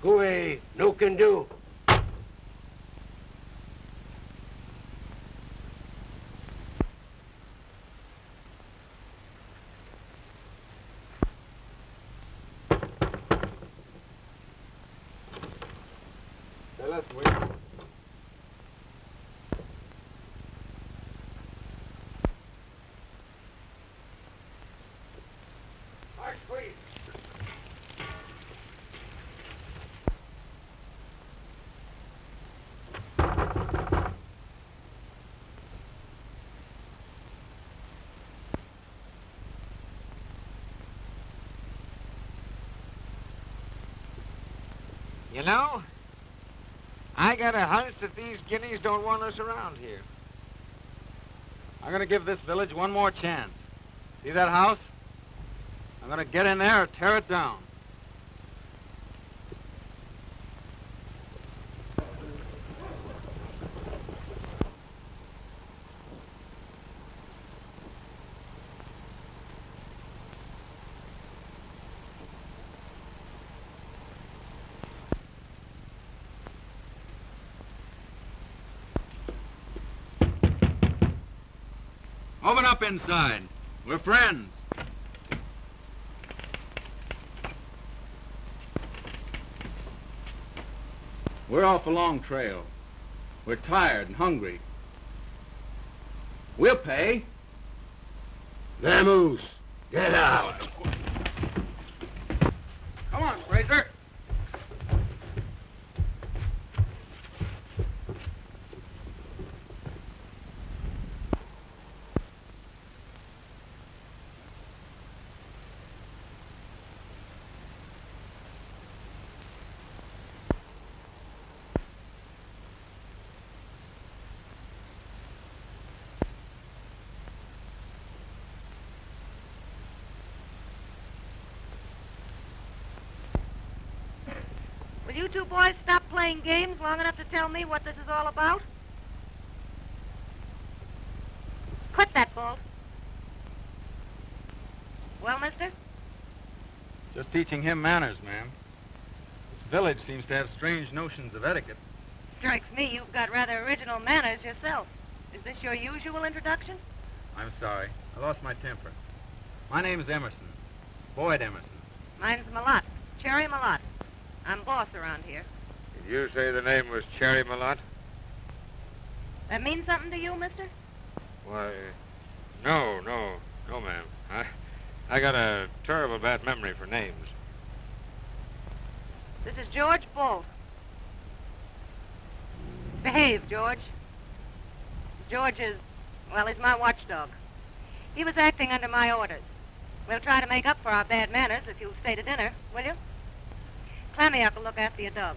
Cooey, no can do. Let's wait. March, please. You know, I got a hunch that these guineas don't want us around here. I'm gonna give this village one more chance. See that house? I'm gonna get in there or tear it down. Open up inside. We're friends. We're off a long trail. We're tired and hungry. We'll pay. Vamoose, get out. Come on, Fraser. Will you two boys stop playing games long enough to tell me what this is all about? Quit that, Bolt. Well, mister? Just teaching him manners, ma'am. This village seems to have strange notions of etiquette. Strikes me you've got rather original manners yourself. Is this your usual introduction? I'm sorry. I lost my temper. My name's Emerson. Boyd Emerson. Mine's Malott. Cherry Malott. I'm boss around here. Did you say the name was Cherry Malott? That means something to you, mister? Why, no, ma'am. I got a terrible bad memory for names. This is George Bolt. Behave, George. George is, well, he's my watchdog. He was acting under my orders. We'll try to make up for our bad manners if you'll stay to dinner, will you? Clammyuck will look after your dog.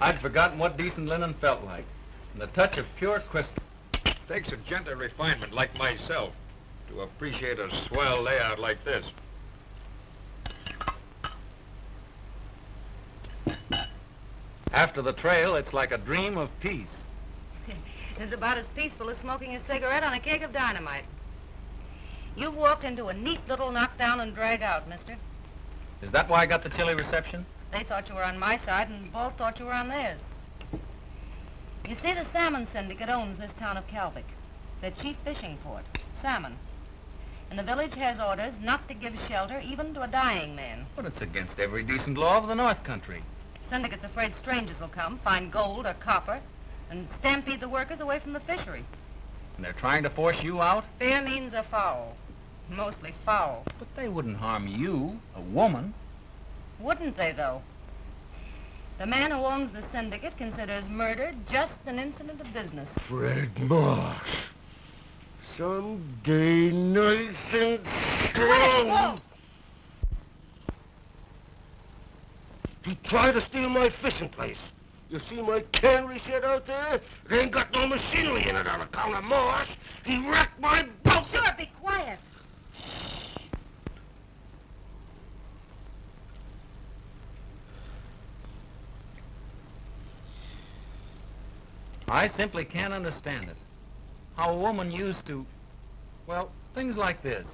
I'd forgotten what decent linen felt like. And the touch of pure crystal. Takes a gentle refinement like myself to appreciate a swell layout like this. After the trail, it's like a dream of peace. It's about as peaceful as smoking a cigarette on a keg of dynamite. You've walked into a neat little knockdown and drag out, mister. Is that why I got the chilly reception? They thought you were on my side, and Bolt thought you were on theirs. You see, the salmon syndicate owns this town of Kalvik, their chief fishing port, salmon. And the village has orders not to give shelter even to a dying man. But it's against every decent law of the North Country. Syndicate's afraid strangers will come, find gold or copper, and stampede the workers away from the fishery. And they're trying to force you out? Fair means are foul. Mostly foul. But they wouldn't harm you, a woman. Wouldn't they, though? The man who owns the syndicate considers murder just an incident of business. Fred Marsh. Someday nice and strong. He tried to steal my fishing place. You see my cannery shed out there? It ain't got no machinery in it on account of Marsh. He wrecked my boat. Sure, be quiet. I simply can't understand it. How a woman used to, well, things like this,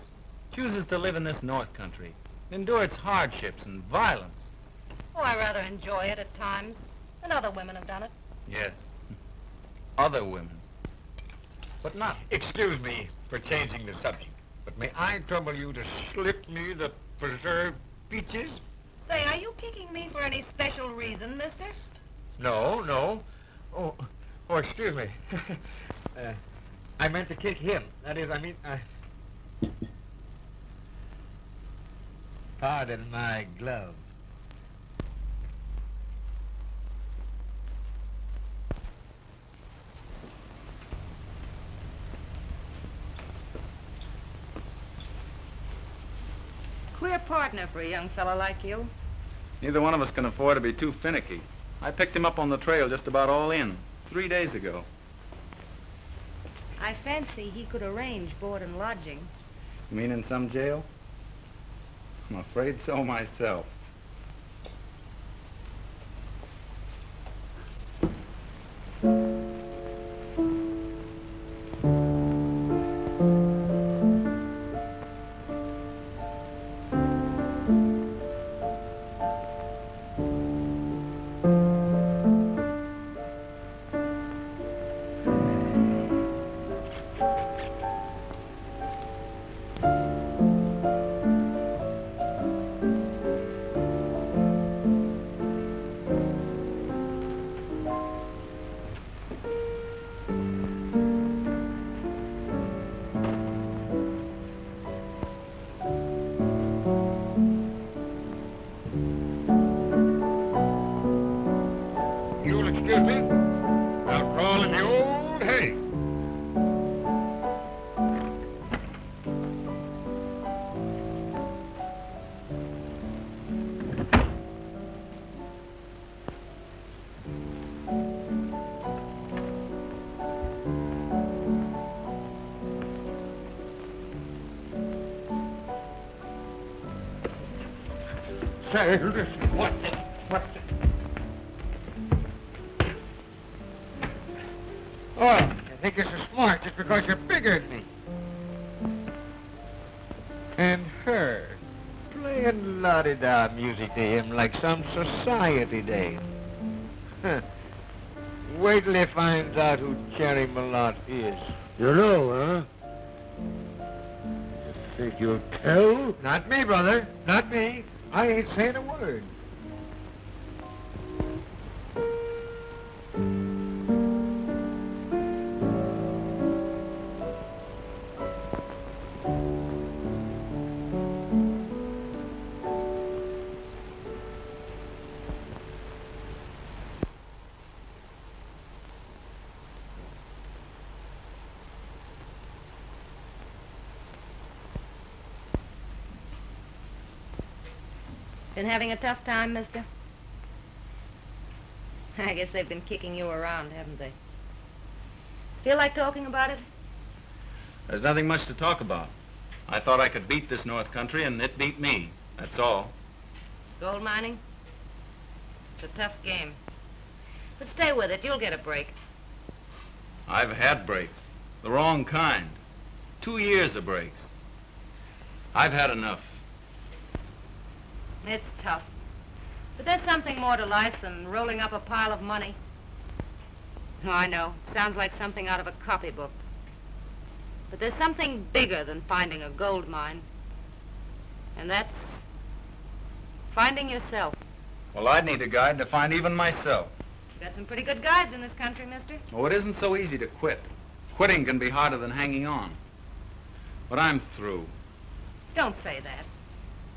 chooses to live in this North Country, endure its hardships and violence. Oh, I rather enjoy it at times. And other women have done it. Yes, other women. But not. Excuse me for changing the subject, but may I trouble you to slip me the preserved peaches? Say, are you kicking me for any special reason, mister? No, no. Oh, excuse me. I meant to kick him. That is, Pardon my glove. Queer partner for a young fellow like you. Neither one of us can afford to be too finicky. I picked him up on the trail just about all in, 3 days ago. I fancy he could arrange board and lodging. You mean in some jail? I'm afraid so myself. You'll excuse me. I'll crawl in the old hay. Say, listen, what the... Oh, you think you're so smart just because you're bigger than me. And her, playing la-di-da music to him like some society dame. Huh. Wait till he finds out who Cherry Malotte is. You know, huh? You think you'll tell? Not me, brother. Not me. I ain't saying a word. Been having a tough time, mister? I guess they've been kicking you around, haven't they? Feel like talking about it? There's nothing much to talk about. I thought I could beat this North Country, and it beat me. That's all. Gold mining? It's a tough game. But stay with it. You'll get a break. I've had breaks. The wrong kind. 2 years of breaks. I've had enough. It's tough. But there's something more to life than rolling up a pile of money. Oh, I know. Sounds like something out of a copybook. But there's something bigger than finding a gold mine. And that's finding yourself. Well, I'd need a guide to find even myself. Got some pretty good guides in this country, mister. Oh, it isn't so easy to quit. Quitting can be harder than hanging on. But I'm through. Don't say that.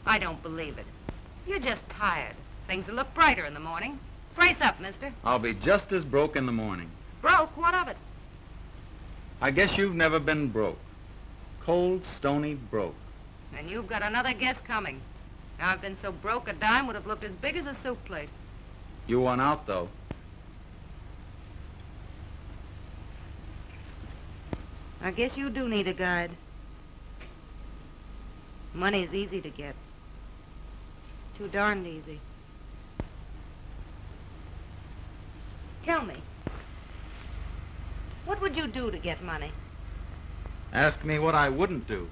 I don't believe it. You're just tired. Things will look brighter in the morning. Brace up, mister. I'll be just as broke in the morning. Broke? What of it? I guess you've never been broke. Cold, stony broke. And you've got another guess coming. Now, I've been so broke a dime would have looked as big as a soup plate. You won out, though. I guess you do need a guide. Money's easy to get. Too darned easy. Tell me, What would you do to get money? Ask me what I wouldn't do.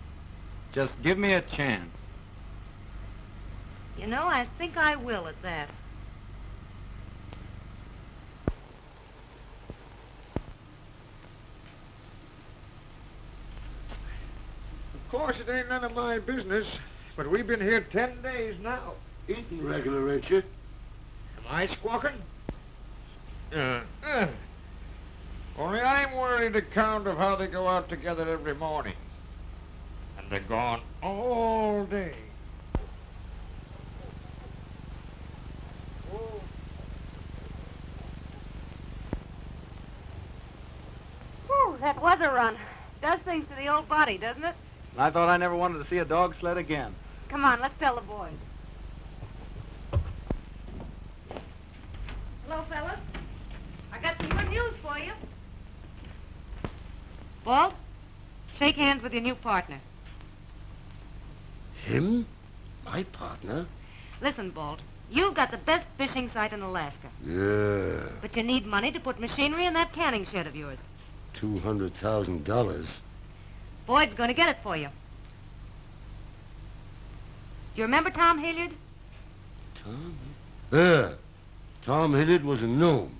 Just give me a chance. You know, I think I will at that. Of course, it ain't none of my business, but we've been here 10 days now. Eating regular, ain't you? Am I squawking? Only I'm worried account of how they go out together every morning. And they're gone all day. Whew, that was a run. Does things to the old body, doesn't it? I thought I never wanted to see a dog sled again. Come on, let's tell the boys. Hello, fellas. I got some good news for you. Walt, shake hands with your new partner. Him? My partner? Listen, Bolt, you've got the best fishing site in Alaska. Yeah. But you need money to put machinery in that canning shed of yours. $200,000. Boyd's going to get it for you. Do you remember Tom Hilliard? Tom? Yeah. Tom Hilliard was a gnome.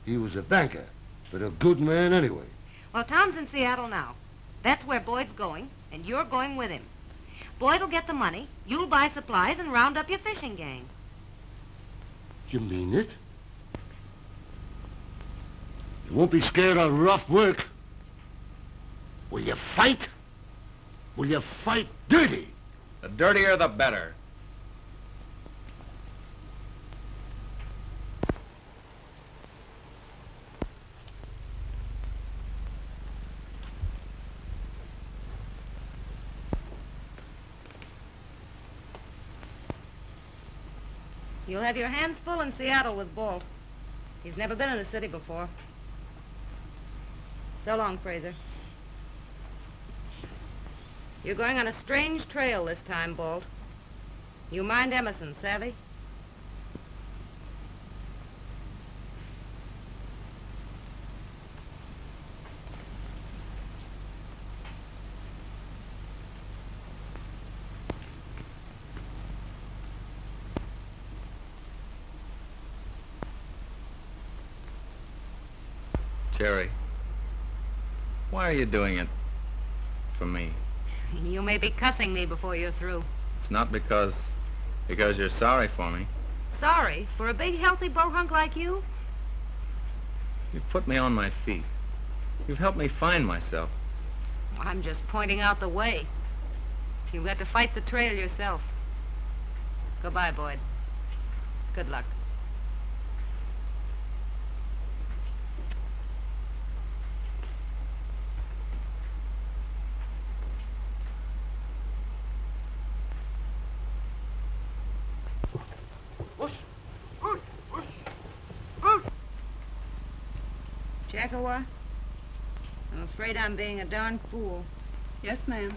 He was a banker, but a good man anyway. Well, Tom's in Seattle now. That's where Boyd's going, and you're going with him. Boyd'll get the money, you'll buy supplies, and round up your fishing gang. You mean it? You won't be scared of rough work. Will you fight? Will you fight dirty? The dirtier, the better. You'll have your hands full in Seattle with Bolt. He's never been in the city before. So long, Fraser. You're going on a strange trail this time, Bolt. You mind Emerson, savvy? Jerry, why are you doing it for me? You may be cussing me before you're through. It's not because you're sorry for me. Sorry? For a big, healthy bohunk like you? You've put me on my feet. You've helped me find myself. I'm just pointing out the way. You've got to fight the trail yourself. Goodbye, Boyd. Good luck. Jackawa, I'm afraid I'm being a darn fool. Yes, ma'am.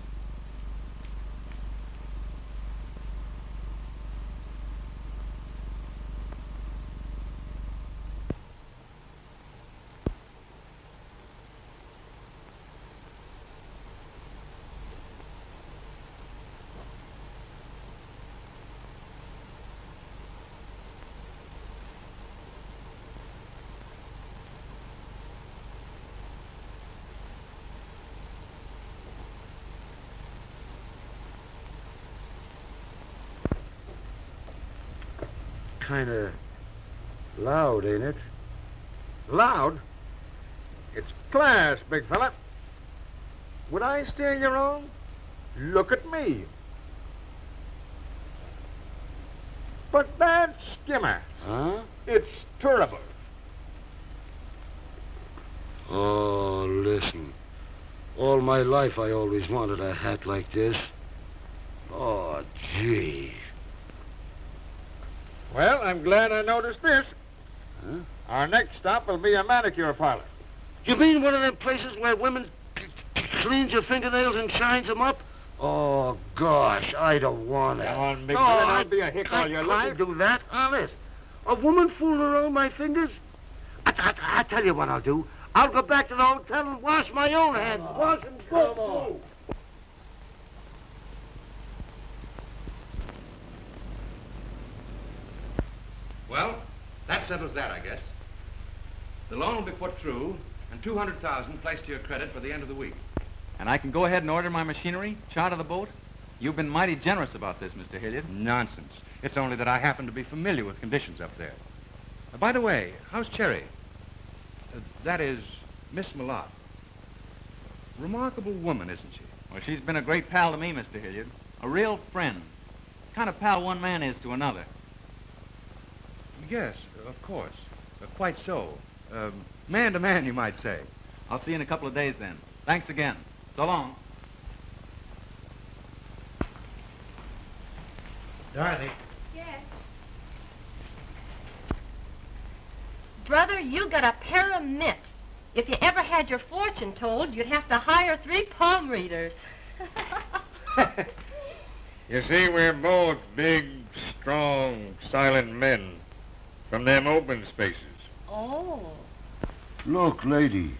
Kinda loud, ain't it? Loud? It's class, big fella. Would I steer you wrong? Look at me. But that skimmer, Huh? it's terrible. Oh, listen. All my life I always wanted a hat like this. Oh, gee. Well, I'm glad I noticed this. Huh? Our next stop will be a manicure parlor. You mean one of them places where women cleans your fingernails and shines them up? Oh, gosh, I don't want it. Come on, big No, fella, I don't be a hick all your life. couldn't do that, honest. A woman fooling around my fingers? I tell you what I'll do. I'll go back to the hotel and wash my own hands. Wash them both. Come on. Well, that settles that, I guess. The loan will be put through, and $200,000 placed to your credit for the end of the week. And I can go ahead and order my machinery, charter the boat? You've been mighty generous about this, Mr. Hilliard. Nonsense. It's only that I happen to be familiar with conditions up there. By the way, how's Cherry? That is, Miss Malott. Remarkable woman, isn't she? Well, she's been a great pal to me, Mr. Hilliard. A real friend. Kind of pal one man is to another. Yes, of course. Quite so. Man to man, you might say. I'll see you in a couple of days then. Thanks again. So long. Dorothy. Yes. Brother, you got a pair of mitts. If you ever had your fortune told, you'd have to hire 3 palm readers. You see, we're both big, strong, silent men from them open spaces. Oh. Look, lady,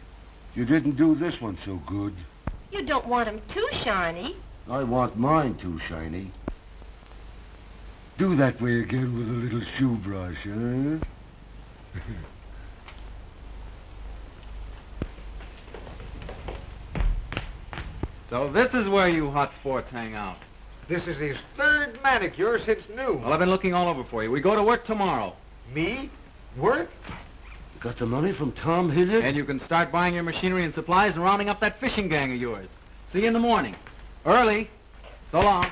you didn't do this one so good. You don't want 'em too shiny. I want mine too shiny. Do that way again with a little shoe brush, huh? So this is where you hot sports hang out. This is his 3rd manicure since noon. Well, I've been looking all over for you. We go to work tomorrow. Me? Work? Got the money from Tom Hilliard? And you can start buying your machinery and supplies and rounding up that fishing gang of yours. See you in the morning. Early. So long.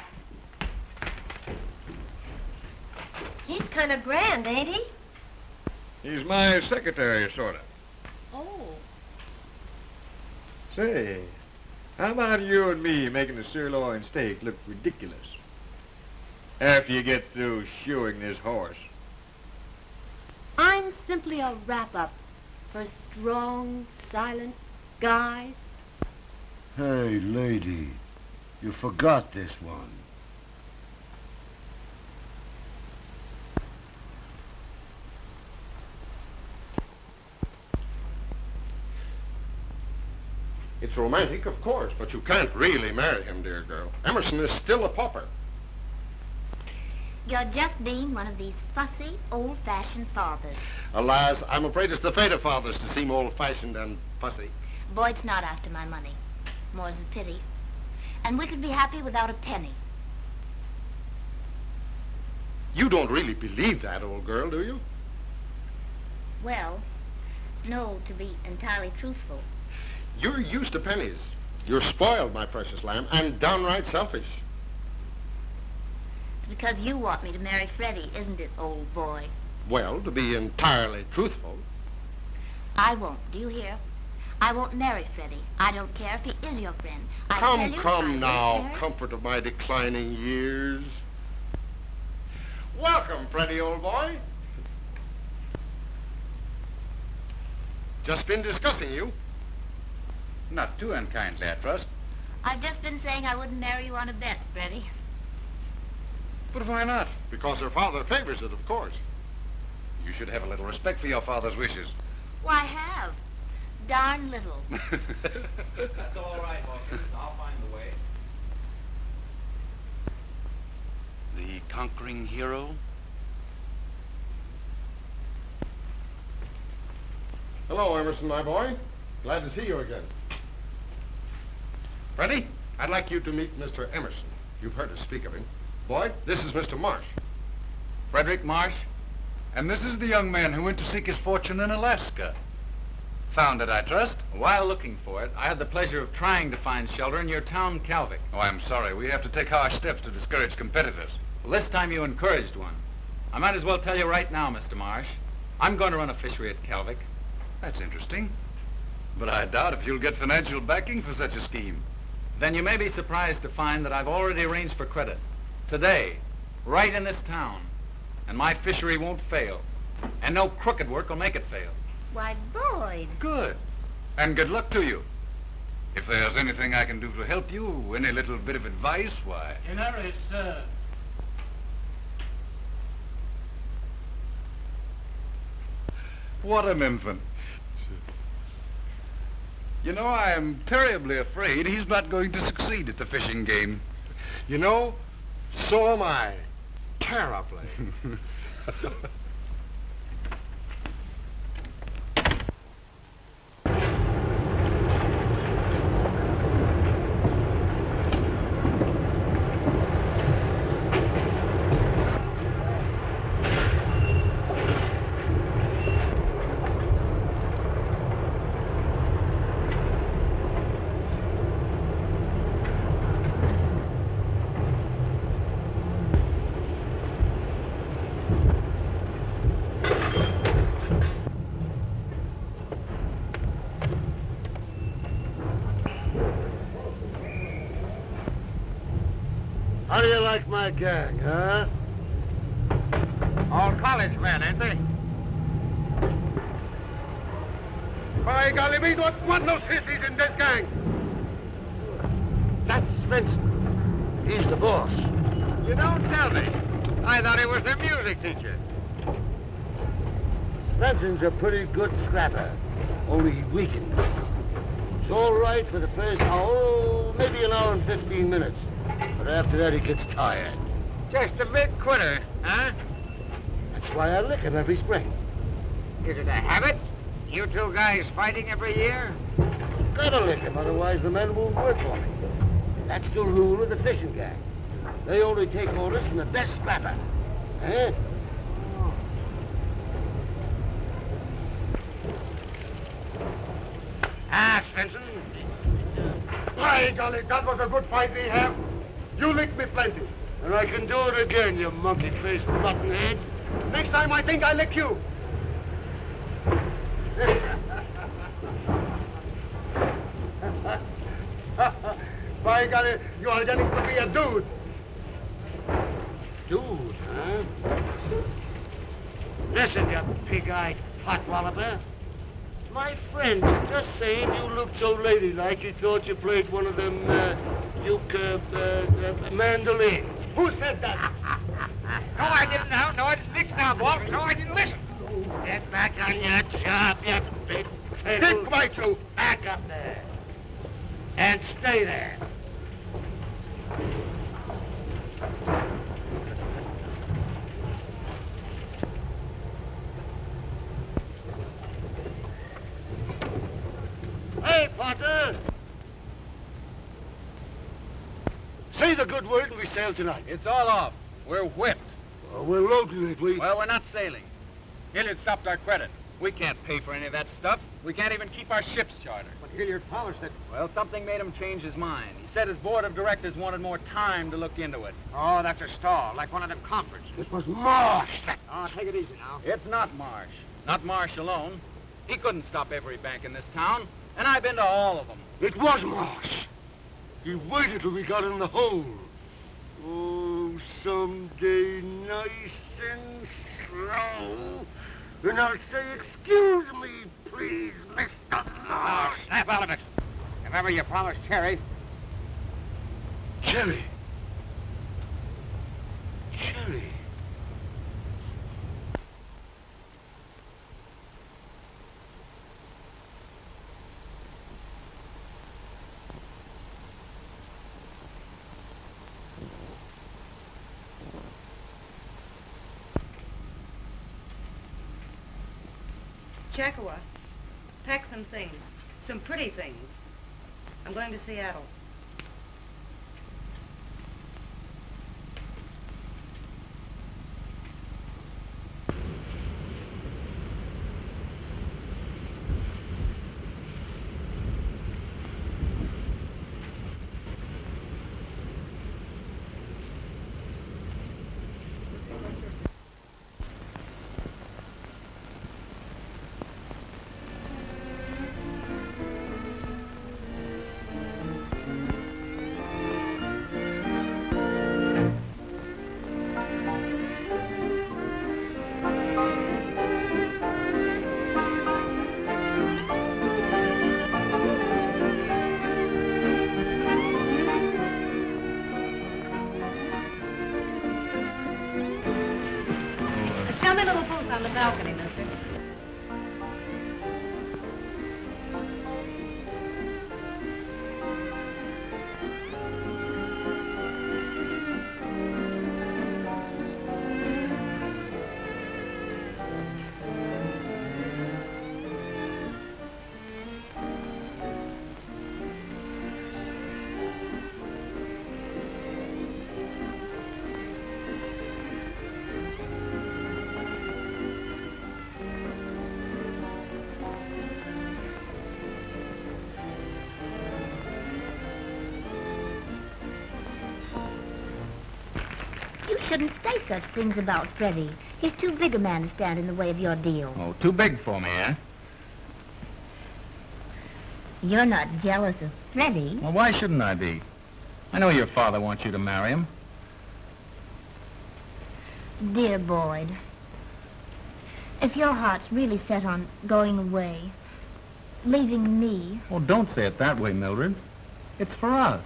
He's kind of grand, ain't he? He's my secretary, sort of. Oh. Say, how about you and me making the sirloin steak look ridiculous after you get through shoeing this horse? I'm simply a wrap-up for strong, silent guys. Hey, lady, you forgot this one. It's romantic, of course, but you can't really marry him, dear girl. Emerson is still a pauper. You're just being one of these fussy, old-fashioned fathers. Alas, I'm afraid it's the fate of fathers to seem old-fashioned and fussy. Boyd's not after my money. More's the pity. And we could be happy without a penny. You don't really believe that, old girl, do you? Well, no, to be entirely truthful. You're used to pennies. You're spoiled, my precious lamb, and downright selfish. It's because you want me to marry Freddie, isn't it, old boy? Well, to be entirely truthful. I won't, do you hear? I won't marry Freddie. I don't care if he is your friend. I tell you, I Come won't now, marry- comfort of my declining years. Welcome, Freddie, old boy. Just been discussing you. Not too unkindly, I trust. I've just been saying I wouldn't marry you on a bet, Freddie. But why not? Because her father favors it, of course. You should have a little respect for your father's wishes. Why, have. Darn little. That's all right, Hawkins. I'll find the way. The conquering hero? Hello, Emerson, my boy. Glad to see you again. Freddie, I'd like you to meet Mr. Emerson. You've heard us speak of him. Boyd, this is Mr. Marsh. Frederick Marsh. And this is the young man who went to seek his fortune in Alaska. Found it, I trust? While looking for it, I had the pleasure of trying to find shelter in your town, Calvic. Oh, I'm sorry. We have to take harsh steps to discourage competitors. Well, this time you encouraged one. I might as well tell you right now, Mr. Marsh. I'm going to run a fishery at Calvic. That's interesting. But I doubt if you'll get financial backing for such a scheme. Then you may be surprised to find that I've already arranged for credit. Today, right in this town. And my fishery won't fail. And no crooked work will make it fail. Why, Boyd. Good. And good luck to you. If there's anything I can do to help you, any little bit of advice, why... Dinner is served. What an infant. You know, I am terribly afraid he's not going to succeed at the fishing game. You know, so am I. Terribly. How do you like my gang, huh? All college men, ain't they? By golly, we don't want no sissies in this gang. That's Vincent. He's the boss. You don't tell me. I thought he was their music teacher. Vincent's a pretty good scrapper, only he weakened. It's all right for the first hour, maybe an hour and 15 minutes. But after that, he gets tired. Just a big quitter, huh? That's why I lick him every spring. Is it a habit? You two guys fighting every year? Gotta lick him, otherwise the men won't work for me. That's the rule of the fishing gang. They only take orders from the best scrapper. Eh? Ah, Svensson. By golly, that was a good fight we have. You licked me plenty. And I can do it again, you monkey-faced muttonhead. Next time I think I'll lick you. By golly, you are getting to be a dude. Dude, huh? Listen, you pig-eyed pot-walloper. My friend was just saying you looked so ladylike he thought you played one of them, mandolins. Who said that? No, I didn't now. No, I didn't. Nix now, boss. No, I didn't listen. Get back on your job, you big Dick, fiddle. bite you. Back up there. And stay there. Hey, Potter! Say the good word and we sail tonight. It's all off. We're whipped. Well, we're loading it, we... Well, we're not sailing. Hilliard stopped our credit. We can't pay for any of that stuff. We can't even keep our ship's charter. But Hilliard promised it. Well, something made him change his mind. He said his board of directors wanted more time to look into it. Oh, that's a stall, like one of them conferences. It was Marsh. Oh, take it easy now. It's not Marsh. Not Marsh alone. He couldn't stop every bank in this town, and I've been to all of them. It was Marsh. He waited till we got in the hole. Oh, someday nice and slow. And I'll say, excuse me, please, Mr. Oh, Marsh. snap out of it. If ever you promised Cherry. Cherry. Cherry. Checkawa, pack some things, some pretty things. I'm going to Seattle. Show me a little booth on the balcony, mister. shouldn't say such things about Freddie. He's too big a man to stand in the way of your deal. Oh, too big for me, eh? You're not jealous of Freddie. Well, why shouldn't I be? I know your father wants you to marry him. Dear Boyd, if your heart's really set on going away, leaving me... Oh, don't say it that way, Mildred. It's for us.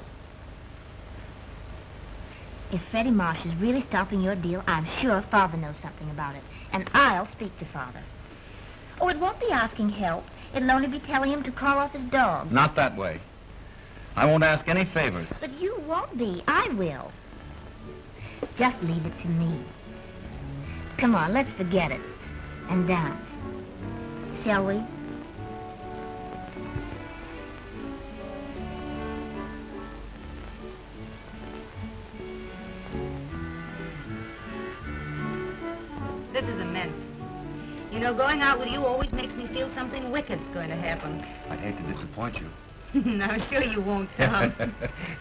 If Freddie Marsh is really stopping your deal, I'm sure Father knows something about it. And I'll speak to Father. Oh, it won't be asking help. It'll only be telling him to call off his dog. Not that way. I won't ask any favors. But you won't be. I will. Just leave it to me. Come on, let's forget it. And dance. Shall we? This is immense. You know, going out with you always makes me feel something wicked's going to happen. I'd hate to disappoint you. No, sure you won't, Tom.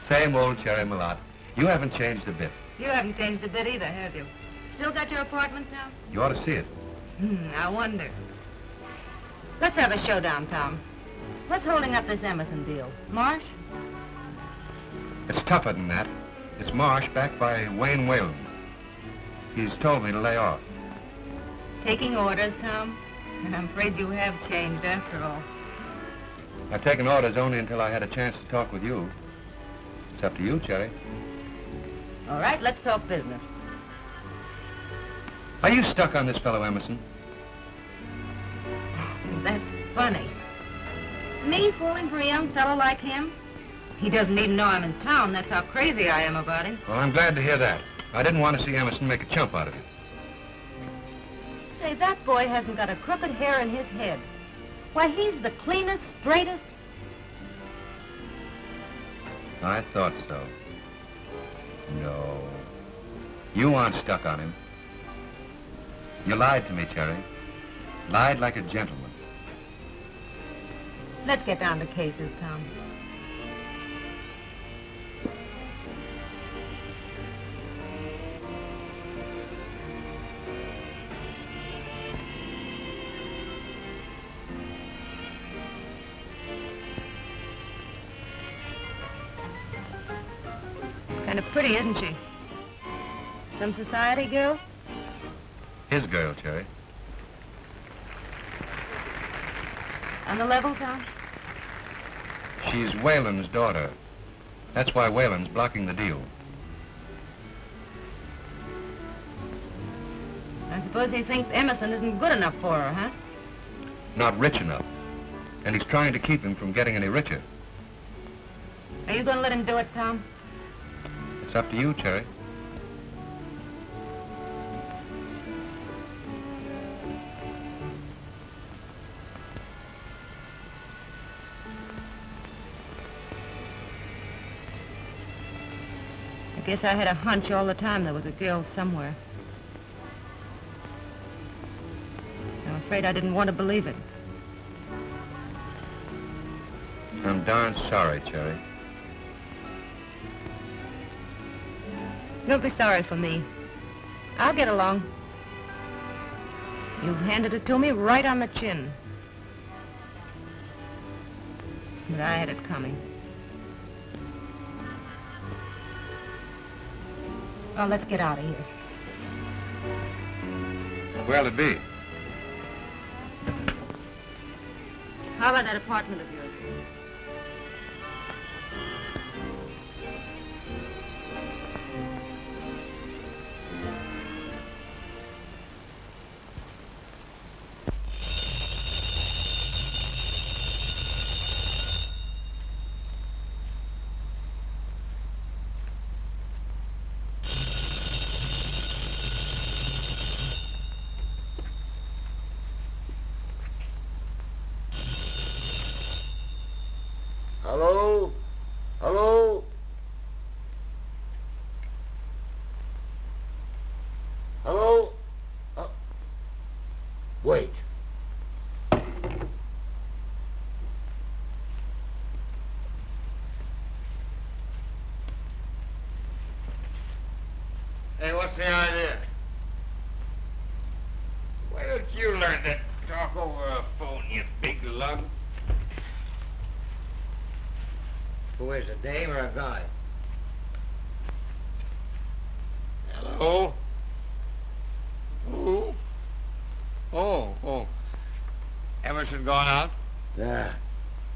Same old Cherry Malott. You haven't changed a bit. You haven't changed a bit either, have you? Still got your apartment now? You ought to see it. I wonder. Let's have a showdown, Tom. What's holding up this Emerson deal? Marsh? It's tougher than that. It's Marsh backed by Wayne Whalen. He's told me to lay off. Taking orders, Tom? And I'm afraid you have changed after all. I've taken orders only until I had a chance to talk with you. It's up to you, Cherry. All right, let's talk business. Are you stuck on this fellow Emerson? That's funny. Me falling for a young fellow like him? He doesn't even know I'm in town. That's how crazy I am about him. Well, I'm glad to hear that. I didn't want to see Emerson make a chump out of you. Say, that boy hasn't got a crooked hair in his head. Why, he's the cleanest, straightest... I thought so. No. You aren't stuck on him. You lied to me, Cherry. Lied like a gentleman. Let's get down to cases, Tom. Kind of pretty, isn't she? Some society girl? His girl, Cherry. On the level, Tom? She's Whalen's daughter. That's why Whalen's blocking the deal. I suppose he thinks Emerson isn't good enough for her, huh? Not rich enough. And he's trying to keep him from getting any richer. Are you going to let him do it, Tom? It's up to you, Cherry. I guess I had a hunch all the time there was a girl somewhere. I'm afraid I didn't want to believe it. I'm darn sorry, Cherry. Don't be sorry for me. I'll get along. You've handed it to me right on the chin. But I had it coming. Well, let's get out of here. Where'll it be? How about that apartment of yours? Hello? Hello? Hello? Wait. Hey, what's the idea? Why don't you learn to talk over a phone, you big lug? Who is it, a dame or a guy? Hello? Who? Oh. Emerson gone out? Yeah.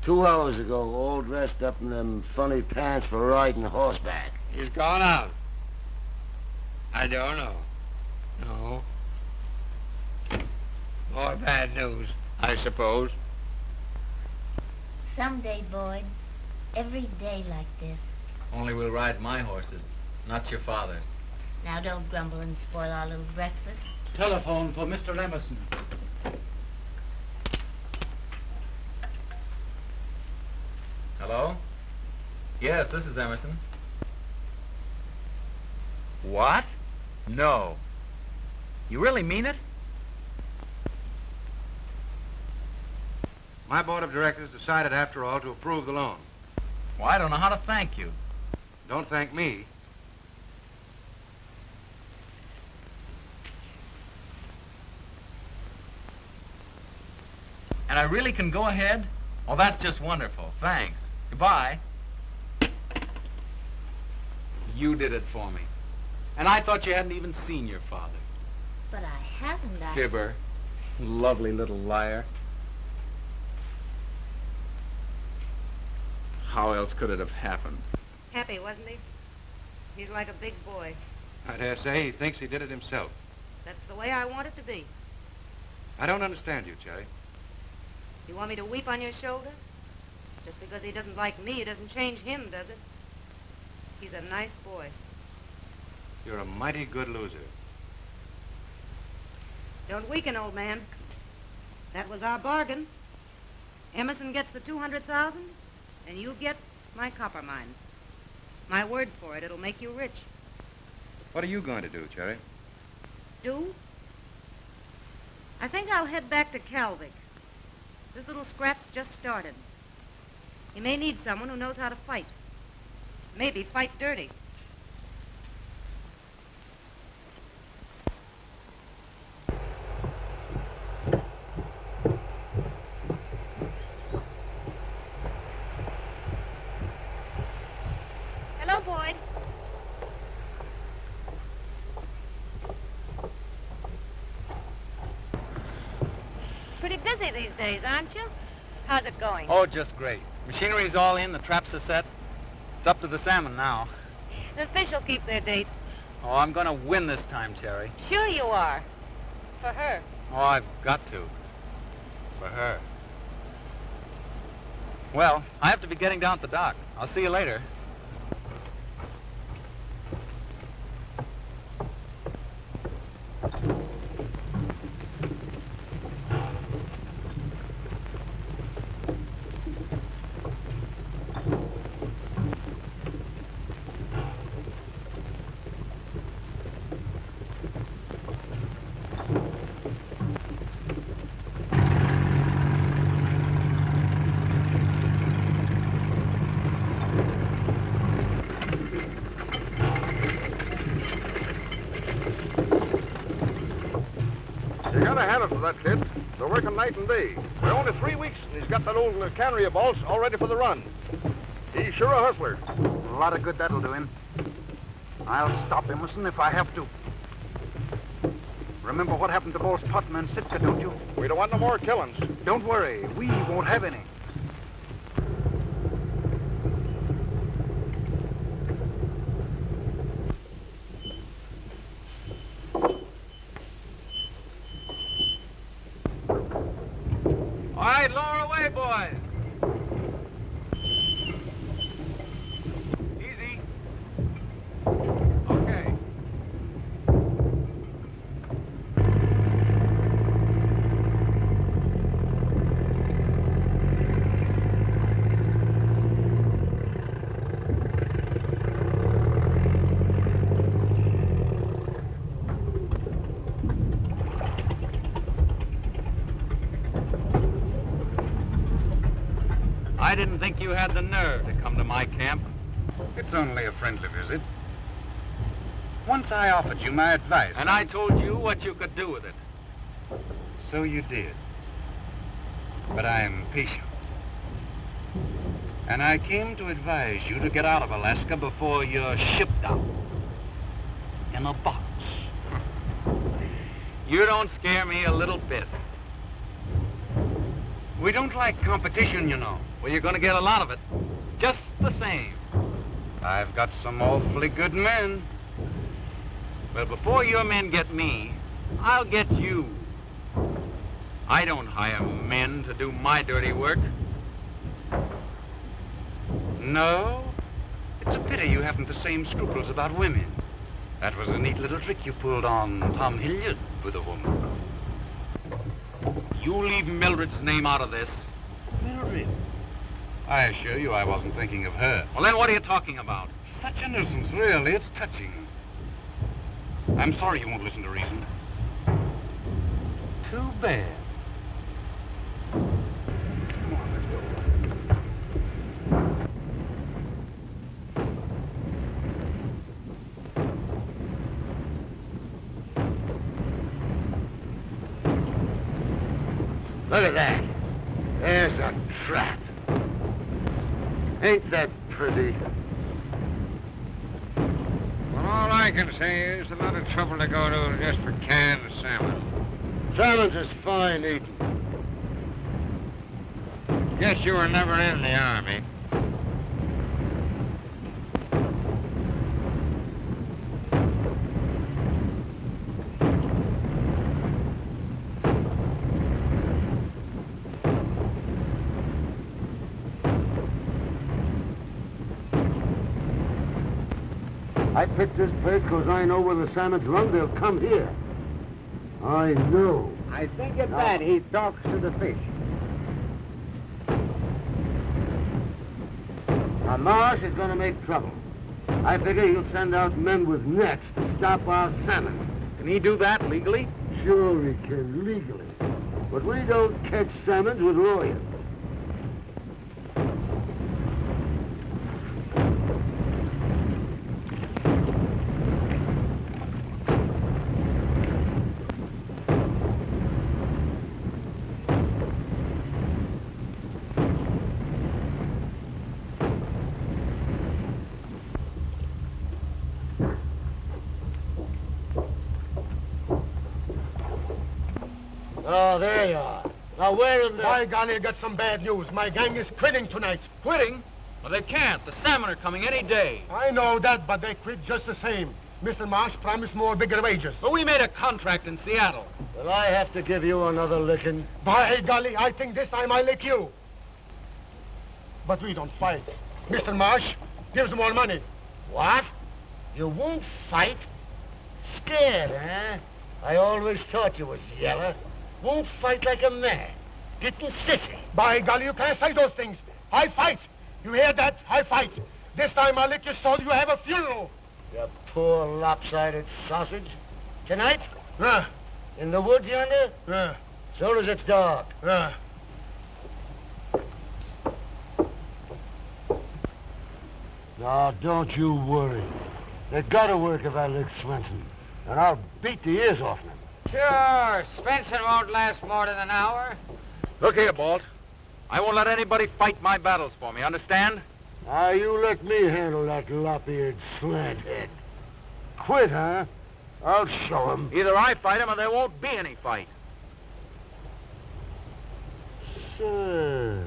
2 hours ago, all dressed up in them funny pants for riding horseback. He's gone out. I don't know. No. More bad news, I suppose. Someday, Boyd, every day like this. Only we'll ride my horses, not your father's. Now don't grumble and spoil our little breakfast. Telephone for Mr. Emerson. Hello? Yes, this is Emerson. What? No. You really mean it? My board of directors decided, after all, to approve the loan. Well, I don't know how to thank you. Don't thank me. And I really can go ahead? Oh, that's just wonderful. Thanks. Goodbye. You did it for me. And I thought you hadn't even seen your father. But I haven't. Fibber. Lovely little liar. How else could it have happened? Happy, wasn't he? He's like a big boy. I dare say he thinks he did it himself. That's the way I want it to be. I don't understand you, Cherry. You want me to weep on your shoulder? Just because he doesn't like me, it doesn't change him, does it? He's a nice boy. You're a mighty good loser. Don't weaken, old man. That was our bargain. Emerson gets the 200,000, and you get my copper mine. My word for it, it'll make you rich. What are you going to do, Cherry? Do? I think I'll head back to Calvic. This little scrap's just started. You may need someone who knows how to fight. Maybe fight dirty. Hello, Boyd. Pretty busy these days, aren't you? How's it going? Oh, just great. Machinery's all in, the traps are set. It's up to the salmon now. The fish will keep their date. Oh, I'm gonna win this time, Cherry. Sure you are. For her. Oh, I've got to. For her. Well, I have to be getting down at the dock. I'll see you later. You gotta hand it to that kid. They're working night and day. We're only 3 weeks, and he's got that old cannery of bolts all ready for the run. He's sure a hustler. A lot of good that'll do him. I'll stop Emerson if I have to. Remember what happened to both Putnam and Sitka, don't you? We don't want no more killings. Don't worry, we won't have any. All right, lower away, boys. Easy. Okay. I didn't think you had the nerve to come to my camp. It's only a friendly visit. Once I offered you my advice. And I told you what you could do with it. So you did. But I am patient. And I came to advise you to get out of Alaska before you're shipped out. In a box. You don't scare me a little bit. We don't like competition, you know. Well, you're going to get a lot of it. Just the same. I've got some awfully good men. Well, before your men get me, I'll get you. I don't hire men to do my dirty work. No? It's a pity you haven't the same scruples about women. That was a neat little trick you pulled on Tom Hilliard with a woman. You leave Mildred's name out of this. Mildred? I assure you I wasn't thinking of her. Well, then what are you talking about? Such a nuisance, really. It's touching. I'm sorry you won't listen to reason. Too bad. Come on, let's go. Look at that. There's a trap. Ain't that pretty? Well, all I can say is a lot of trouble to go to just for canned salmon. Salmon's is fine eating. Guess you were never in the Army. I picked this place because I know where the salmon's run. They'll come here. I know. I think it's that he talks to the fish. Now, Marsh is going to make trouble. I figure he'll send out men with nets to stop our salmon. Can he do that legally? Sure he can, legally. But we don't catch salmons with lawyers. Oh, there you are. Now, where in the... By golly, I got some bad news. My gang is quitting tonight. Quitting? Well, they can't. The salmon are coming any day. I know that, but they quit just the same. Mr. Marsh promised more bigger wages. But we made a contract in Seattle. Well, I have to give you another licking. By golly, I think this time I lick you. But we don't fight. Mr. Marsh gives more money. What? You won't fight? Scared, huh? I always thought you was yeller. Won't fight like a man. Getting sissy. By golly, you can't say those things. I fight. You hear that? I fight. This time I'll lick you so you have a funeral. You poor lopsided sausage. Tonight? Yeah. In the woods yonder? Yeah. Soon as it's dark. Yeah. No, don't you worry. They gotta work if I lick Swenson. And I'll beat the ears off him. Sure. Svensson won't last more than an hour. Look here, Balt. I won't let anybody fight my battles for me, understand? Now, you let me handle that lop-eared slanthead. Quit, huh? I'll show him. Either I fight him or there won't be any fight. Sure.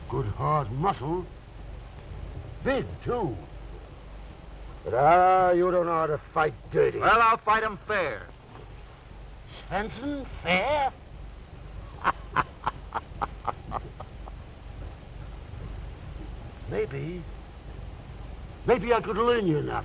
Good hard muscle. Big, too. But, you don't know how to fight dirty. Well, I'll fight him fair. Svensson, fair? Maybe I could learn you enough.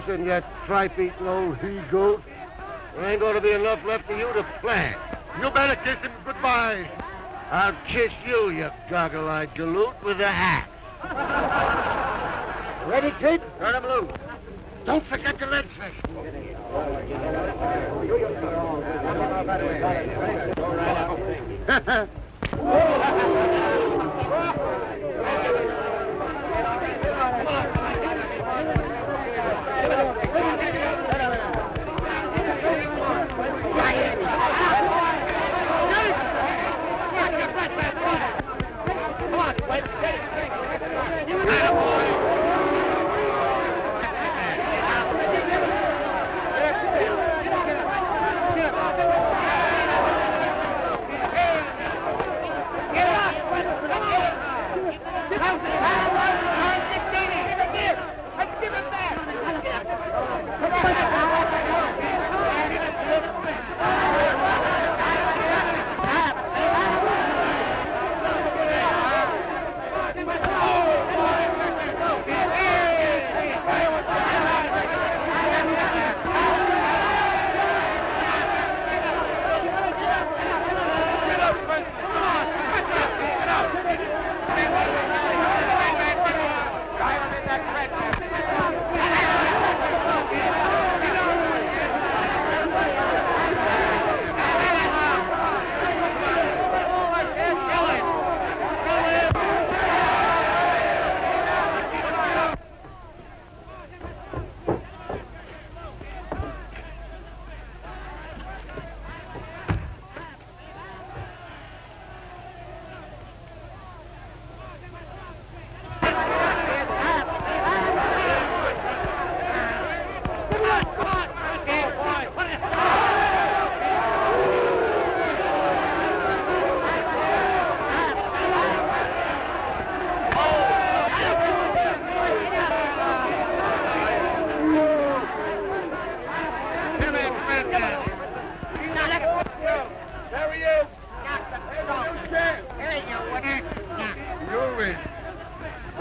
Listen, you tripe-eating old he-goat. There ain't gonna be enough left for you to plant. You better kiss him goodbye. I'll kiss you, you goggle-eyed galoot, with a axe. Ready, Chief? Turn him loose. Don't forget the lead fish.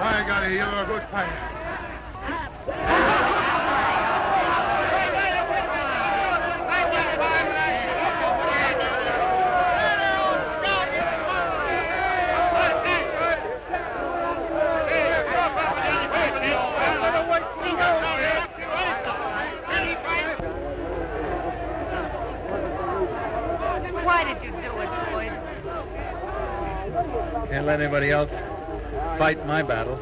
I got a yellow good fight. Why did you do it, Floyd? Can't let anybody else fight my battle.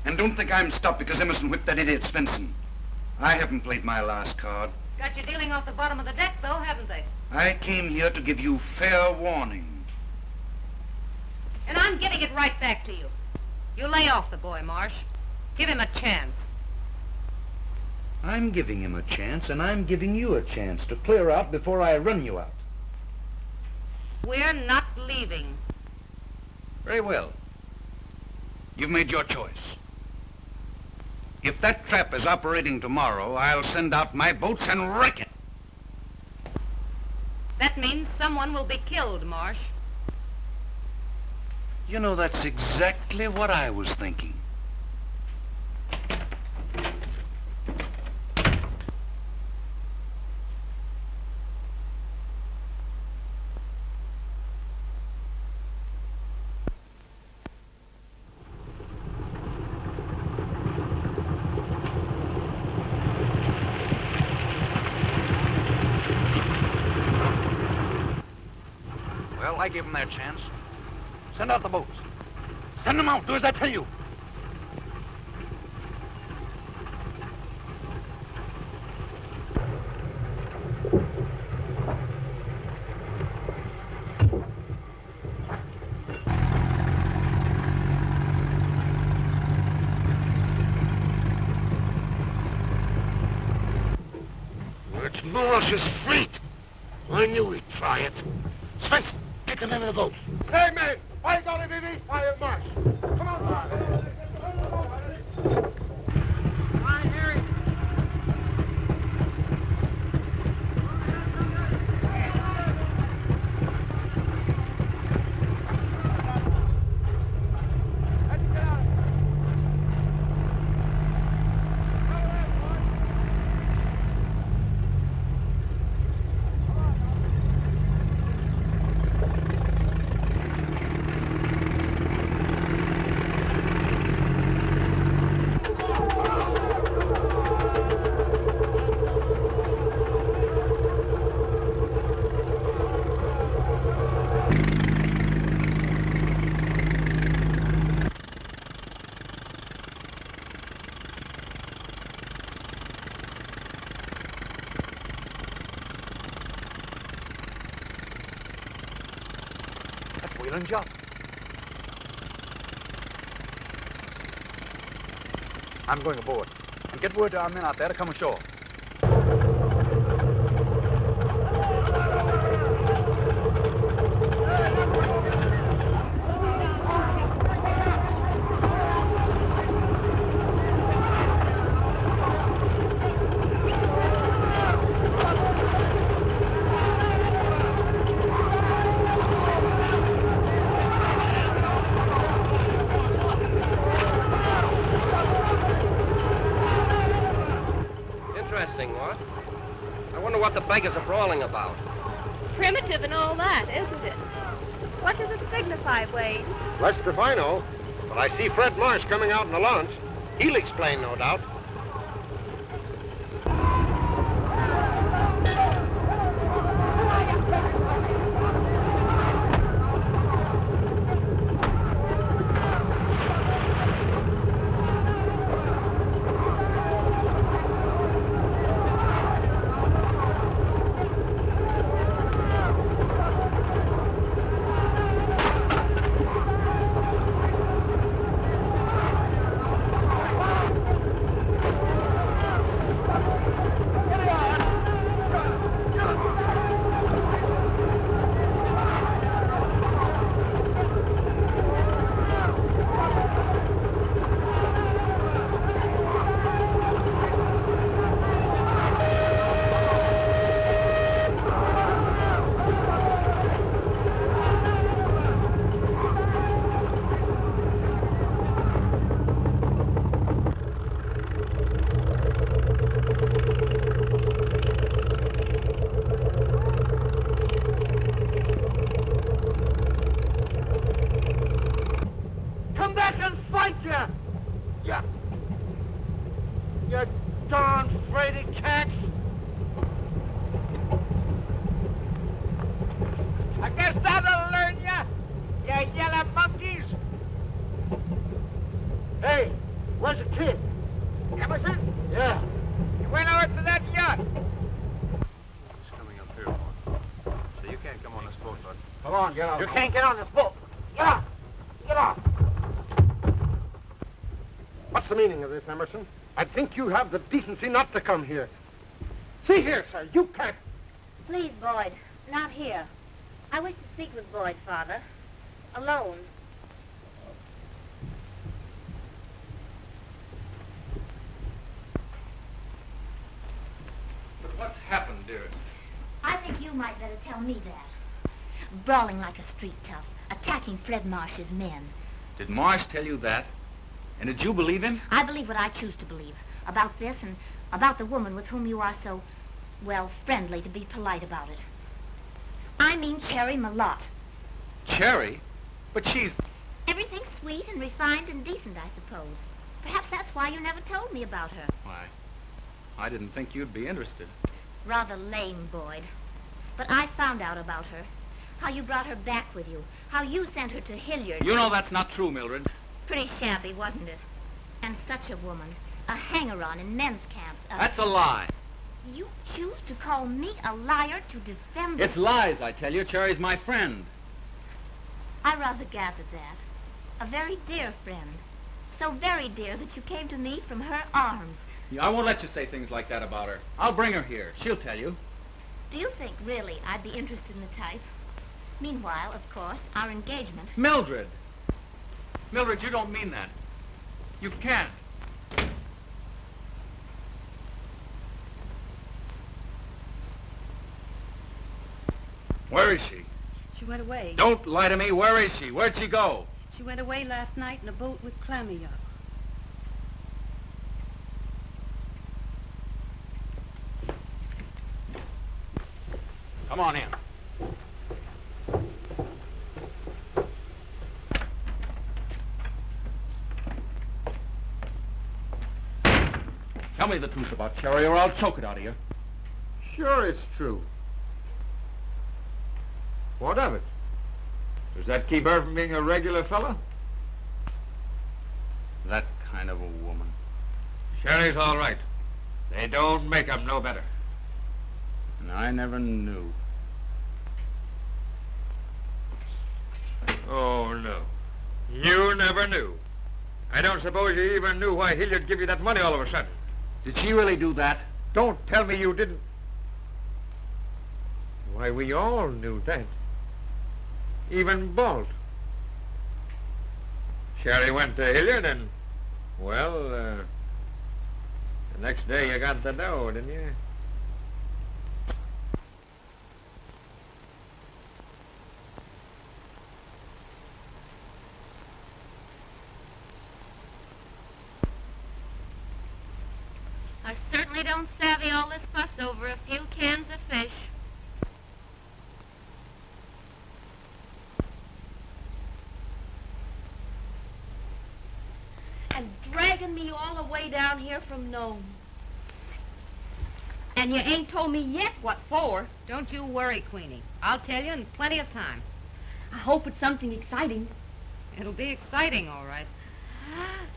And don't think I'm stopped because Emerson whipped that idiot Svensson. I haven't played my last card. Got you dealing off the bottom of the deck, though, haven't they? I came here to give you fair warning. And I'm giving it right back to you. You lay off the boy, Marsh. Give him a chance. I'm giving him a chance, and I'm giving you a chance to clear out before I run you out. We're not leaving. Very well. You've made your choice. If that trap is operating tomorrow, I'll send out my boats and wreck it. That means someone will be killed, Marsh. You know, that's exactly what I was thinking. Well, I gave them their chance. Send out the boats. Send them out. Do as I tell you. It's Morris's fleet. I knew he'd try it. Spence, get them into the boat. Hey, man, why you gotta be these fire march? Come on, man. I hear it. Wheeling job. I'm going aboard. And get word to our men out there to come ashore. What? I wonder what the beggars are brawling about. Primitive and all that, isn't it? What does it signify, Wade? Less if I know. But I see Fred Marsh coming out in the launch. He'll explain, no doubt. Come on, get on. You can't get on this boat. Get off! Get off! What's the meaning of this, Emerson? I think you have the decency not to come here. See here, sir, you can't. Please, Boyd, not here. I wish to speak with Boyd, Father. Alone. But what's happened, dearest? I think you might better tell me that. Brawling like a street tough, attacking Fred Marsh's men. Did Marsh tell you that? And did you believe him? I believe what I choose to believe. About this and about the woman with whom you are so, well, friendly, to be polite about it. I mean Cherry Malott. Cherry? But she's... Everything's sweet and refined and decent, I suppose. Perhaps that's why you never told me about her. Why, I didn't think you'd be interested. Rather lame, Boyd. But I found out about her. How you brought her back with you. How you sent her to Hilliard. You know that's not true, Mildred. Pretty shabby, wasn't it? And such a woman. A hanger-on in men's camps. That's a lie. You choose to call me a liar to defend... It's lies, I tell you. Cherry's my friend. I rather gathered that. A very dear friend. So very dear that you came to me from her arms. Yeah, I won't let you say things like that about her. I'll bring her here. She'll tell you. Do you think, really, I'd be interested in the type? Meanwhile, of course, our engagement... Mildred! Mildred, you don't mean that. You can't. Where is she? She went away. Don't lie to me. Where is she? Where'd she go? She went away last night in a boat with Clammy up. Come on in. Tell me the truth about Cherry, or I'll choke it out of you. Sure it's true. What of it? Does that keep her from being a regular fella? That kind of a woman. Sherry's all right. They don't make 'em no better. And I never knew. Oh, no. You never knew. I don't suppose you even knew why Hilliard give you that money all of a sudden. Did she really do that? Don't tell me you didn't. Why, we all knew that. Even Balt. Sherry went to Hilliard and, well, the next day you got the dough, didn't you? I certainly don't savvy all this fuss over a few cans of fish. And dragging me all the way down here from Nome. And you ain't told me yet what for. Don't you worry, Queenie. I'll tell you in plenty of time. I hope it's something exciting. It'll be exciting, all right.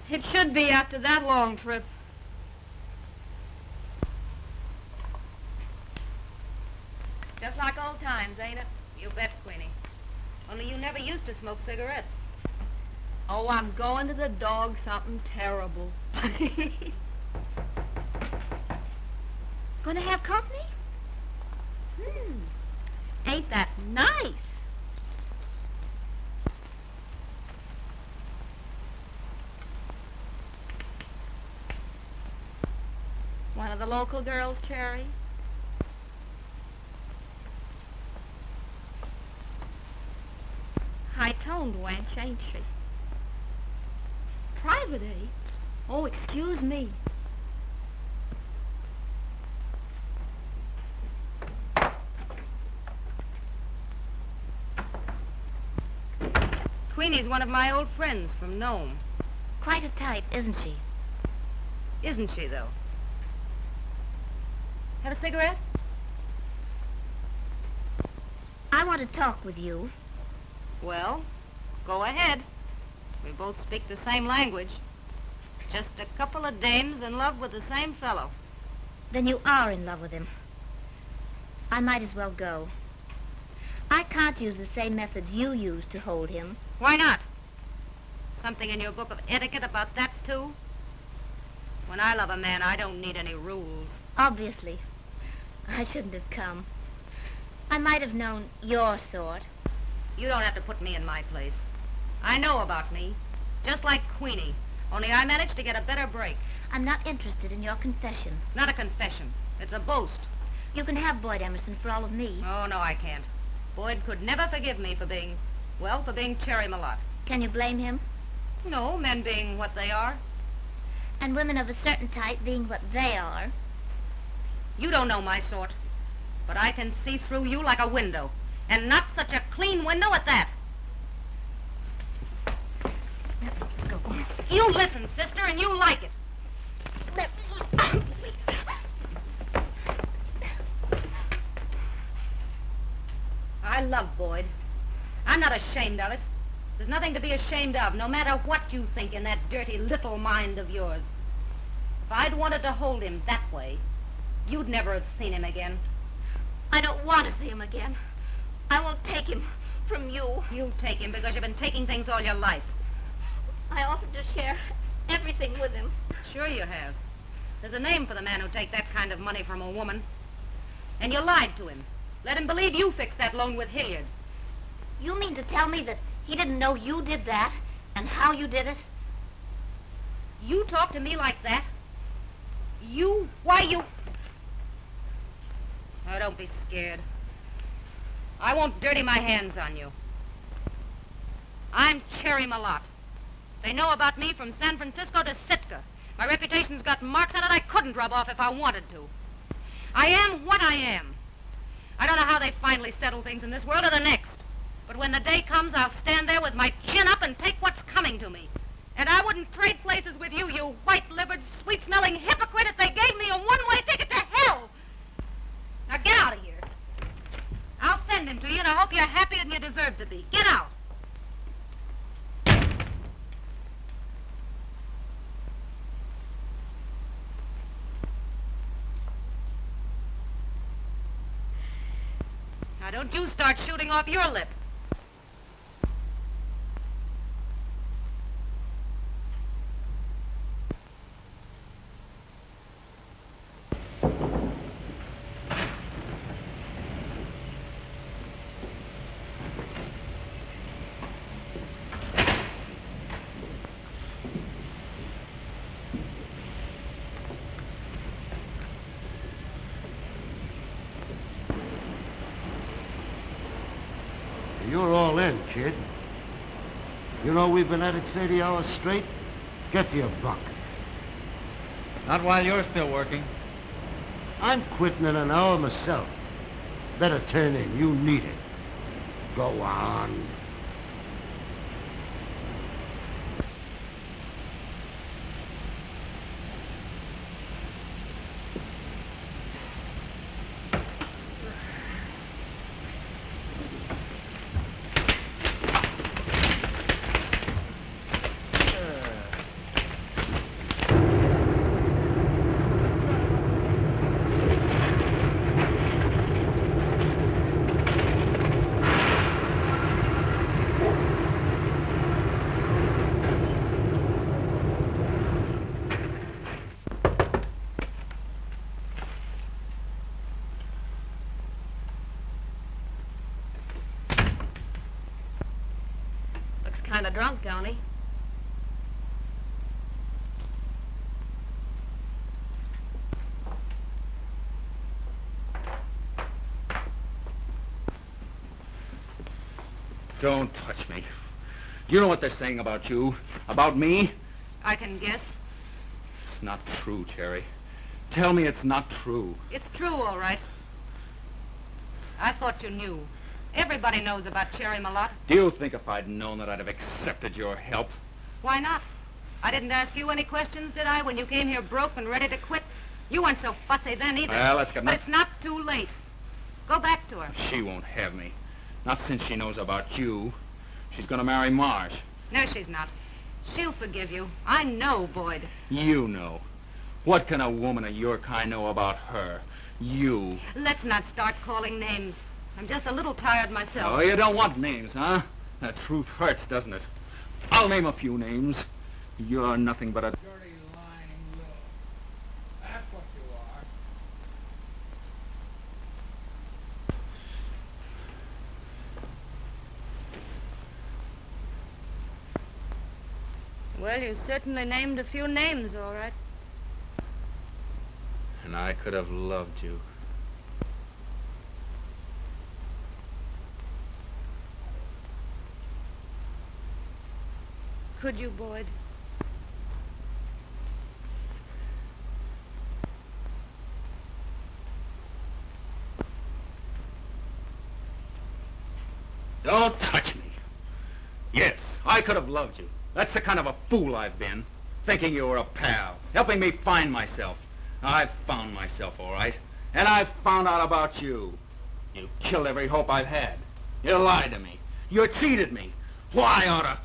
It should be after that long trip. Just like old times, ain't it? You bet, Queenie. Only you never used to smoke cigarettes. Oh, I'm going to the dog something terrible. Gonna have company? Ain't that nice? One of the local girls, Cherry? High-toned wench, ain't she? Private, eh? Oh, excuse me. Queenie's one of my old friends from Nome. Quite a type, isn't she? Isn't she, though? Have a cigarette? I want to talk with you. Well, go ahead. We both speak the same language. Just a couple of dames in love with the same fellow. Then you are in love with him. I might as well go. I can't use the same methods you use to hold him. Why not? Something in your book of etiquette about that, too? When I love a man, I don't need any rules. Obviously. I shouldn't have come. I might have known your sort. You don't have to put me in my place. I know about me. Just like Queenie. Only I managed to get a better break. I'm not interested in your confession. Not a confession. It's a boast. You can have Boyd Emerson for all of me. Oh, no, I can't. Boyd could never forgive me for being Cherry Malott. Can you blame him? No, men being what they are. And women of a certain type being what they are. You don't know my sort. But I can see through you like a window. And not such a clean window at that. Go. You listen, sister, and you like it. Let me... I love Boyd. I'm not ashamed of it. There's nothing to be ashamed of, no matter what you think in that dirty little mind of yours. If I'd wanted to hold him that way, you'd never have seen him again. I don't want to see him again. I won't take him from you. You'll take him because you've been taking things all your life. I offered to share everything with him. Sure you have. There's a name for the man who'll take that kind of money from a woman. And you lied to him. Let him believe you fixed that loan with Hilliard. You mean to tell me that he didn't know you did that and how you did it? You talk to me like that? Why you... Oh, don't be scared. I won't dirty my hands on you. I'm Cherry Malott. They know about me from San Francisco to Sitka. My reputation's got marks on it I couldn't rub off if I wanted to. I am what I am. I don't know how they finally settle things in this world or the next. But when the day comes, I'll stand there with my chin up and take what's coming to me. And I wouldn't trade places with you, you white-livered, sweet-smelling hypocrite, if they gave me a one-way ticket to hell. Now get out of here. I'll send him to you, and I hope you're happier than you deserve to be. Get out. Now don't you start shooting off your lip. You're all in, kid. You know we've been at it 30 hours straight? Get to your bunk. Not while you're still working. I'm quitting in an hour myself. Better turn in. You need it. Go on. Kind of drunk, don't he? Don't touch me. Do you know what they're saying about you? About me? I can guess. It's not true, Cherry. Tell me it's not true. It's true, all right. I thought you knew. Everybody knows about Cherry Malott. Do you think if I'd known that I'd have accepted your help? Why not? I didn't ask you any questions, did I, when you came here broke and ready to quit? You weren't so fussy then either. Well, that's got But it's not too late. Go back to her. She won't have me. Not since she knows about you. She's gonna marry Marsh. No, she's not. She'll forgive you. I know, Boyd. You know. What can a woman of your kind know about her? You. Let's not start calling names. I'm just a little tired myself. Oh, you don't want names, huh? The truth hurts, doesn't it? I'll name a few names. You're nothing but a dirty, lying little. That's what you are. Well, you certainly named a few names, all right. And I could have loved you. Could you, Boyd? Don't touch me. Yes, I could have loved you. That's the kind of a fool I've been. Thinking you were a pal, helping me find myself. I've found myself, all right. And I've found out about you. You killed every hope I've had. You lied to me. You cheated me. Why oughta...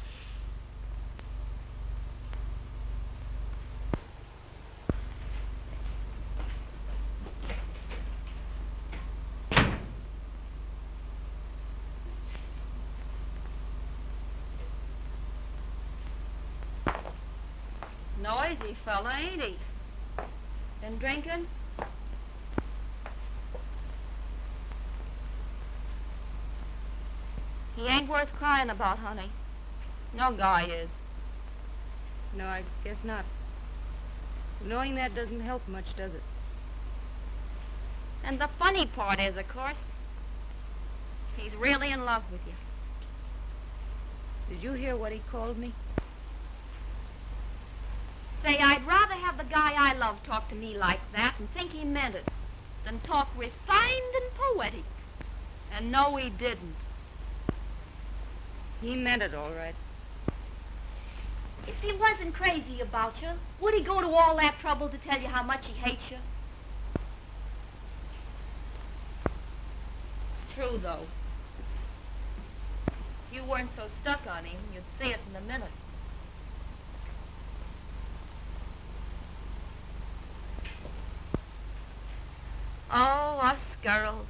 Noisy fella, ain't he? Been drinking? He ain't worth crying about, honey. No guy is. No, I guess not. Knowing that doesn't help much, does it? And the funny part is, of course, he's really in love with you. Did you hear what he called me? Say, I'd rather have the guy I love talk to me like that and think he meant it than talk refined and poetic. And no, he didn't. He meant it all right. If he wasn't crazy about you, would he go to all that trouble to tell you how much he hates you? It's true, though. If you weren't so stuck on him, you'd see it in a minute. Oh, us girls.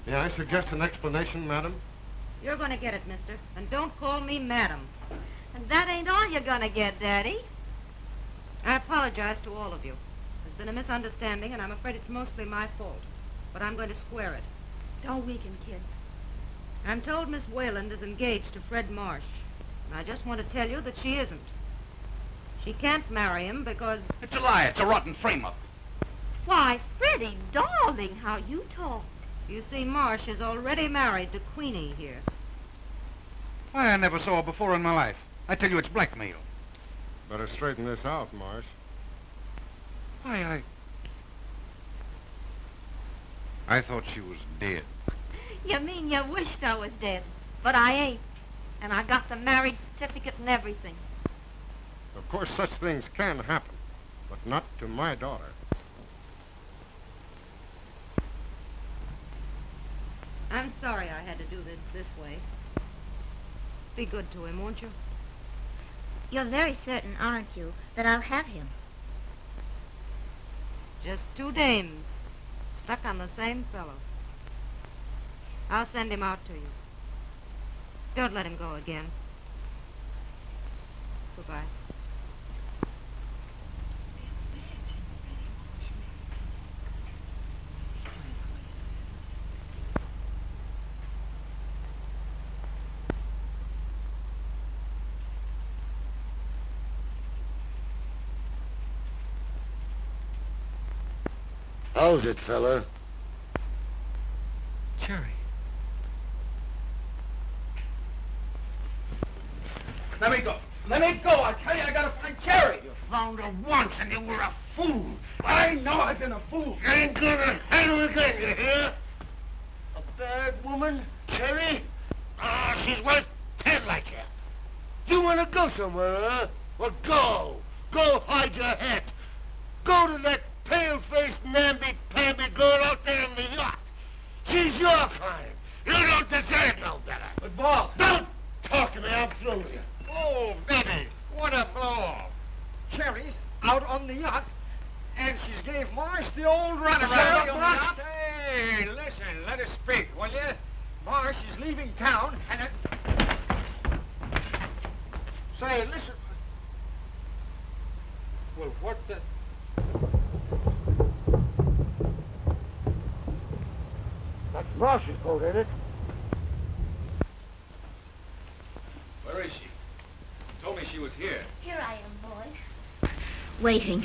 May I suggest an explanation, madam? You're gonna get it, mister. And don't call me madam. And that ain't all you're gonna get, Daddy. I apologize to all of you. There's been a misunderstanding, and I'm afraid it's mostly my fault. But I'm going to square it. Don't weaken, kid. I'm told Miss Wayland is engaged to Fred Marsh. And I just want to tell you that she isn't. She can't marry him because... It's a lie. It's a rotten frame-up. Why, Freddie, darling, how you talk. You see, Marsh is already married to Queenie here. Why, I never saw her before in my life. I tell you, it's blackmail. Better straighten this out, Marsh. Why, I thought she was dead. You mean you wished I was dead, but I ain't. And I got the marriage certificate and everything. Of course, such things can happen, but not to my daughter. I'm sorry I had to do this way. Be good to him, won't you? You're very certain, aren't you, that I'll have him? Just two dames, stuck on the same fellow. I'll send him out to you. Don't let him go again. Goodbye. How's it, fella? Cherry. Let me go. Let me go. I tell you, I gotta find Cherry. You found her once and you were a fool. I know I've been a fool. You ain't gonna handle it again, you hear? A bad woman, Cherry? Ah, she's worth 10 like you. You want to go somewhere, huh? Well, go. Go hide your head. Go to that pale-faced, namby-pamby girl out there in the yacht. She's your kind. You don't deserve no better. But, Bob... Don't talk to me. I'm through with you. Oh, baby, what a blow. Cherry's out on the yacht, and she's gave Marsh the old runaround. Cherry on the Marsh- yacht? Hey, listen, let us speak, will you? Marsh is leaving town, and Say, listen... Well, what the... That's Marsh's boat, ain't it? Where is she? Told me she was here. Here I am, Boyd. Waiting.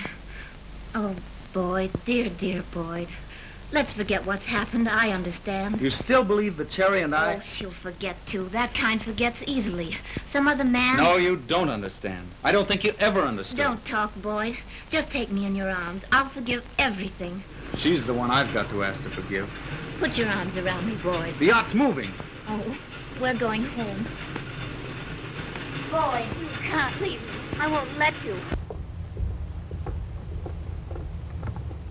Oh, Boyd, dear, dear Boyd. Let's forget what's happened. I understand. You still believe that Cherry and Oh, she'll forget, too. That kind forgets easily. Some other man... No, you don't understand. I don't think you ever understood. Don't talk, Boyd. Just take me in your arms. I'll forgive everything. She's the one I've got to ask to forgive. Put your arms around me, Boyd. The yacht's moving. Oh, we're going home. Boyd, you can't leave me. I won't let you.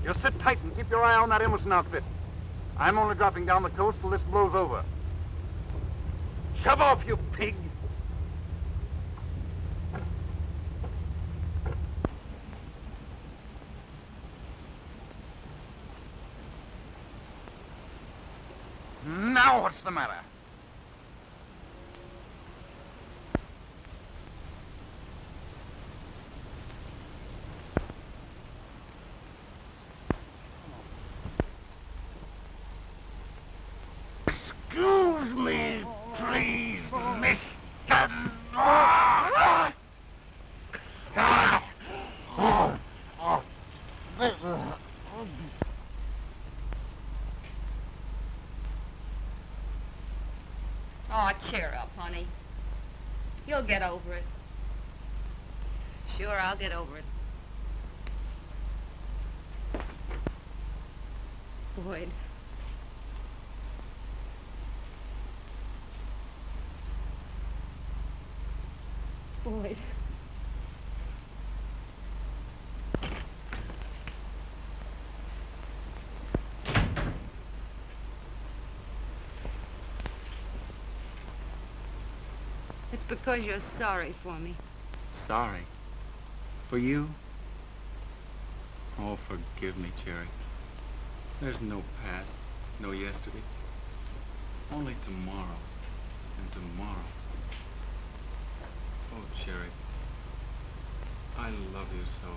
You sit tight and keep your eye on that Emerson outfit. I'm only dropping down the coast till this blows over. Shove off, you pig! Now what's the matter? Excuse me, please, Mr. Oh, cheer up, honey. You'll get over it. Sure, I'll get over it. Boyd. Boyd. It's because you're sorry for me. Sorry. For you? Oh, forgive me, Cherry. There's no past, no yesterday. Only tomorrow and tomorrow. Oh, Cherry, I love you so.